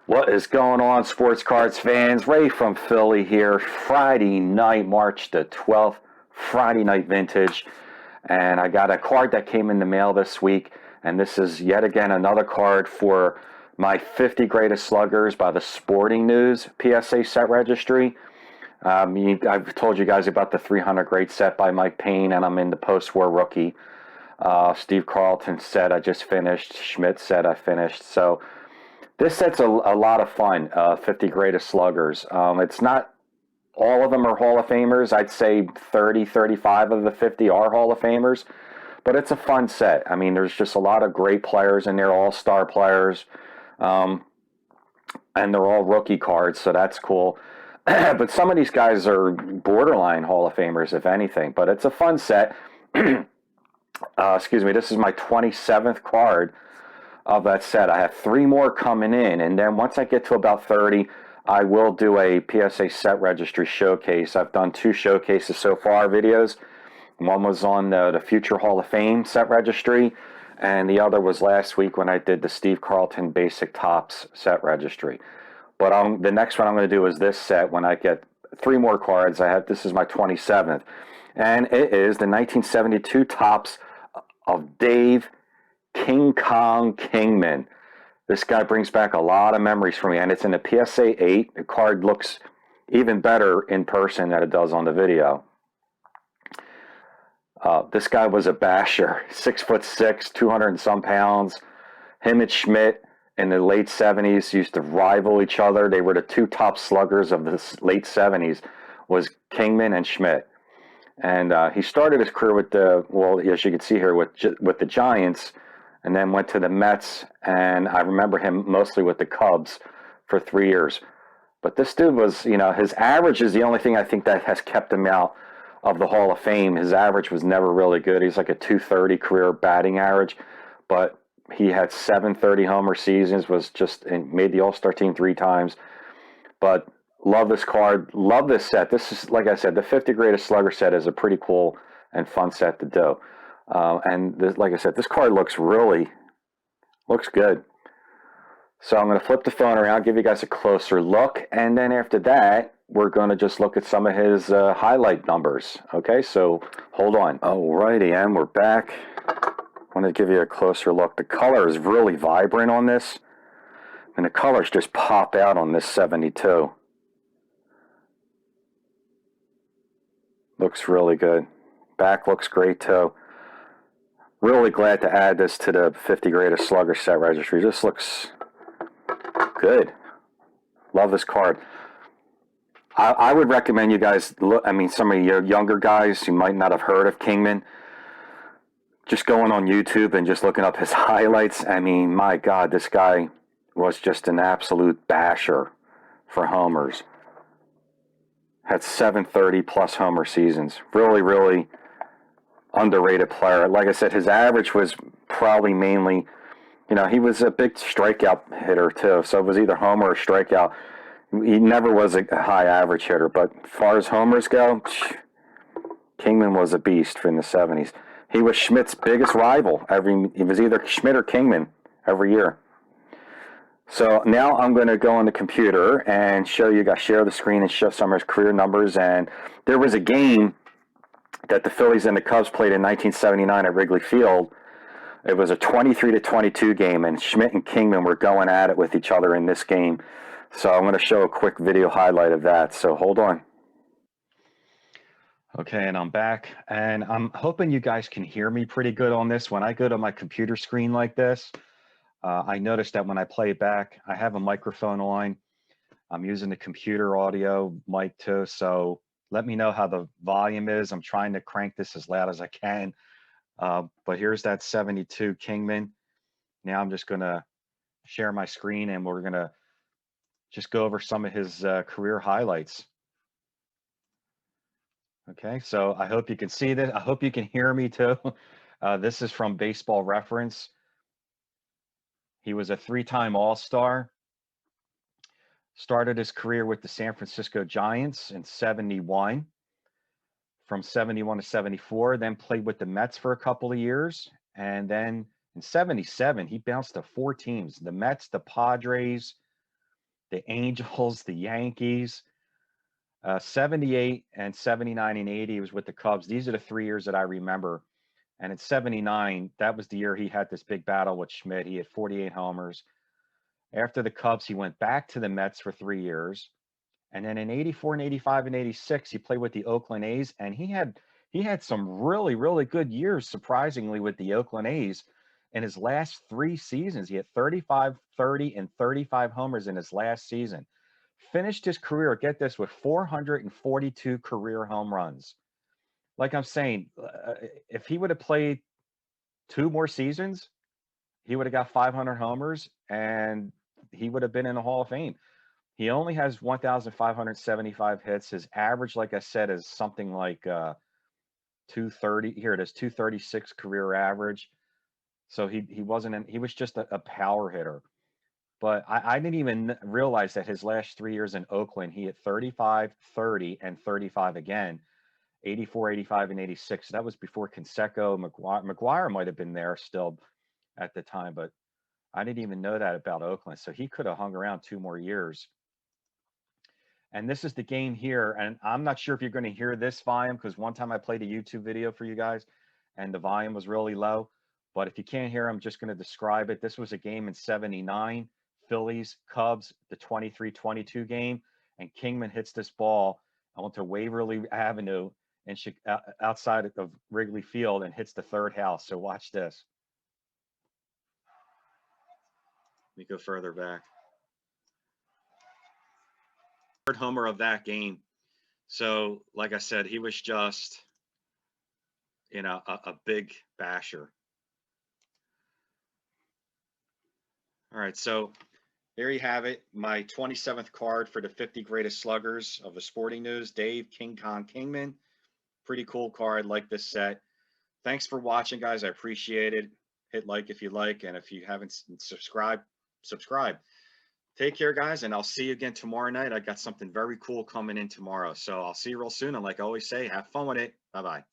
What is going on, sports cards fans? Ray from Philly here. Friday night, March the 12th, Friday night vintage. And I got a card that came in the mail this week. And this is yet again another card for my 50 Greatest Sluggers by the Sporting News PSA set registry. I've told you guys about the 300 great set by Mike Payne, and I'm in the post-war rookie. Steve Carlton set I just finished. Schmidt set I finished. So this set's a lot of fun, 50 Greatest Sluggers. It's not all of them are Hall of Famers. I'd say 30, 35 of the 50 are Hall of Famers. But it's a fun set. I mean, there's just a lot of great players in there, all-star players. And they're all rookie cards, so that's cool. But some of these guys are borderline Hall of Famers, if anything. But it's a fun set. Excuse me, this is my 27th card of that set. I have 3 more coming in, and then once I get to about 30, I will do a PSA set registry showcase. I've done 2 showcases so far, videos. One was on the Future Hall of Fame set registry, and the other was last week when I did the Steve Carlton Basic Topps set registry. But the next one I'm going to do is this set when I get 3 more cards. This is my 27th, and it is the 1972 Topps of Dave King Kong Kingman. This guy brings back a lot of memories for me, and it's in the PSA 8. The card looks even better in person than it does on the video. This guy was a basher, 6'6", 200 and some pounds. Him and Schmidt in the late 70s used to rival each other. They were the 2 top sluggers of the late 70s, was Kingman and Schmidt. And he started his career with as you can see here, with the Giants, and then went to the Mets, and I remember him mostly with the Cubs for 3 years. But this dude was, his average is the only thing I think that has kept him out of the Hall of Fame. His average was never really good. He's like a 230 career batting average, but he had 730 homer seasons, made the All-Star team 3 times. But love this card, love this set. This is, like I said, the 50 Greatest Slugger set is a pretty cool and fun set to do. Like I said, this card looks good. So I'm going to flip the phone around, give you guys a closer look, and then after that, we're going to just look at some of his highlight numbers. Okay, so hold on. Alrighty, and we're back. I want to give you a closer look. The color is really vibrant on this, and the colors just pop out on this 72. Looks really good. Back looks great too. Really glad to add this to the 50 Greatest Slugger set registry. This looks good. Love this card. I would recommend you guys look. I mean, some of your younger guys who might not have heard of Kingman, just going on YouTube and just looking up his highlights. I mean, my God, this guy was just an absolute basher for homers. Had 730 plus homer seasons. Really, really underrated player. Like I said, his average was probably mainly, he was a big strikeout hitter too. So it was either homer or strikeout. He never was a high average hitter, but as far as homers go, Kingman was a beast in the 70s. He was Schmidt's biggest rival. It was either Schmidt or Kingman every year. So now I'm going to go on the computer and show you guys, share the screen and show some of his career numbers. And there was a game that the Phillies and the Cubs played in 1979 at Wrigley Field. It was a 23-22 game, and Schmidt and Kingman were going at it with each other in this game. So I'm going to show a quick video highlight of that. So hold on. Okay, and I'm back, and I'm hoping you guys can hear me pretty good on this. When I go to my computer screen like this, I noticed that when I play it back, I have a microphone on. I'm using the computer audio mic too, so let me know how the volume is. I'm trying to crank this as loud as I can. But here's that 72 Kingman. Now I'm just going to share my screen, and we're going to just go over some of his career highlights. Okay, so I hope you can see this. I hope you can hear me too. This is from Baseball Reference. He was a 3-time All-Star. Started his career with the San Francisco Giants in 71. From 71 to 74, then played with the Mets for a couple of years. And then in 77, he bounced to 4 teams: the Mets, the Padres, the Angels, the Yankees. 78 and 79 and 80 was with the Cubs. These are the 3 years that I remember. And in 79, that was the year he had this big battle with Schmidt. He had 48 homers. After the Cubs, he went back to the Mets for 3 years. And then in 84 and 85 and 86, he played with the Oakland A's. And he had some really, really good years, surprisingly, with the Oakland A's. In his last 3 seasons, he had 35, 30, and 35 homers in his last season. Finished his career, get this, with 442 career home runs. Like I'm saying, if he would have played 2 more seasons, he would have got 500 homers and he would have been in the Hall of Fame. He only has 1,575 hits. His average, like I said, is something like 230. Here it is, 236 career average. So he wasn't he was just a power hitter. But I didn't even realize that his last 3 years in Oakland, he hit 35, 30, and 35 again, 84, 85, and 86. That was before Canseco. McGuire might have been there still at the time, but I didn't even know that about Oakland. So he could have hung around 2 more years. And this is the game here. And I'm not sure if you're going to hear this volume because one time I played a YouTube video for you guys and the volume was really low. But if you can't hear, I'm just going to describe it. This was a game in 79, Phillies, Cubs, the 23-22 game. And Kingman hits this ball onto Waverly Avenue and outside of Wrigley Field and hits the third house. So watch this. Let me go further back. Third homer of that game. So, like I said, he was just, a big basher. All right, so there you have it. My 27th card for the 50 greatest sluggers of the sporting news. Dave King Kingman. Pretty cool card. Like this set. Thanks for watching, guys. I appreciate it. Hit like if you like, and if you haven't subscribed, subscribe. Take care, guys, and I'll see you again tomorrow night. I got something very cool coming in tomorrow. So I'll see you real soon. And like I always say, have fun with it. Bye-bye.